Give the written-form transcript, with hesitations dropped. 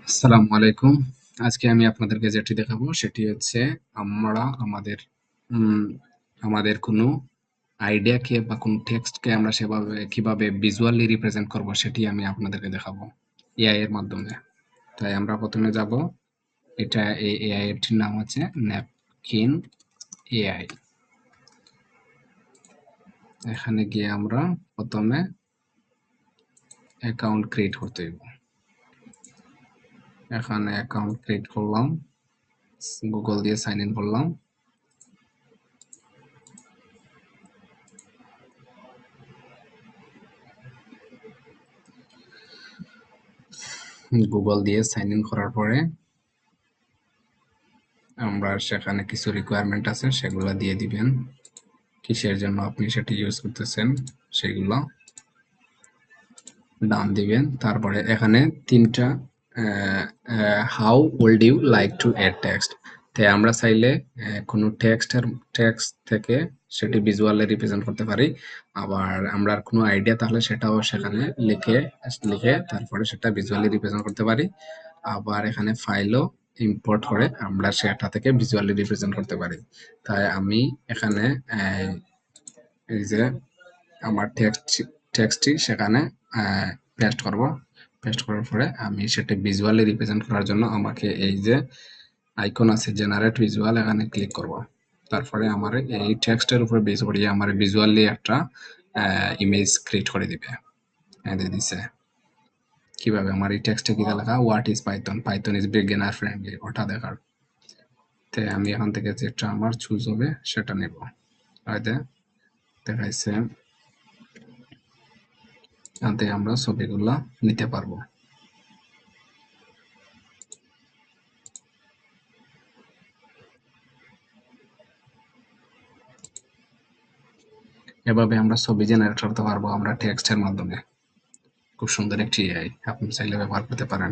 আসসালামু আলাইকুম। আজকে আমি আপনাদেরকে যেটি দেখাবো সেটি হচ্ছে আমরা উম, আমাদের কোনো আইডিয়াকে বা কোনো টেক্সটকে আমরা সেভাবে কিভাবে ভিজুয়ালি রিপ্রেজেন্ট করব সেটি আমি আপনাদেরকে দেখাবো এআই এর মাধ্যমে। তাই আমরা প্রথমে যাব, এই এআই এরটির নাম হচ্ছে ন্যাপকিন এআই। এখানে গিয়ে আমরা প্রথমে অ্যাকাউন্ট ক্রিয়েট করতে হইব। এখানে অ্যাকাউন্ট ক্রিয়েট করলাম, গুগল দিয়ে সাইন ইন করলাম। গুগল দিয়ে সাইন ইন করার পরে আমরা সেখানে কিছু রিকোয়ারমেন্ট আছে, সেগুলো দিয়ে দিবেন। কিসের জন্য আপনি সেটি ইউজ করতেছেন সেগুলো ডান দিবেন। তারপরে এখানে তিনটা how would you like to add text. তাই আমরা চাইলে কোনো টেক্সট থেকে সেটি ভিজুয়ালি রিপ্রেজেন্ট করতে পারি। আবার আমরা কোনো আইডিয়া তাহলে সেটাও সেখানে লিখে তারপরে সেটা ভিজুয়ালি রিপ্রেজেন্ট করতে পারি। আবার এখানে ফাইলও ইম্পোর্ট করে আমরা সেটা থেকে ভিজুয়ালি রিপ্রেজেন্ট করতে পারি। তাই আমি এখানে এই যে আমার টেক্সটটি সেখানে পেস্ট করব। পেস্ট করার পরে আমি সেটা ভিজুয়ালি রিপ্রেজেন্ট করার জন্য আমাকে এই যে আইকন আছে জেনারেট ভিজুয়াল, এখানে ক্লিক করব। তারপরে আমার এই টেক্সটের উপরে বেস করিয়ে আমার ভিজুয়ালি একটা ইমেজ ক্রিয়েট করে দিবে। দিছে কিভাবে আমার এই টেক্সটে কি লেখা, what is Python, Python is beginner friendly, ওটা দেখার। তাই আমি এখান থেকে যেটা আমার চুজ হবে সেটা নেব। হয়তো দেখাইছে তাতে আমরা ছবিগুলা নিতে পারবো। এভাবে আমরা ছবি জেনারেট করতে পারবো আমরা টেক্সটের মাধ্যমে। খুব সুন্দর একটি এআই, আপনি চাইলে ব্যবহার করতে পারেন।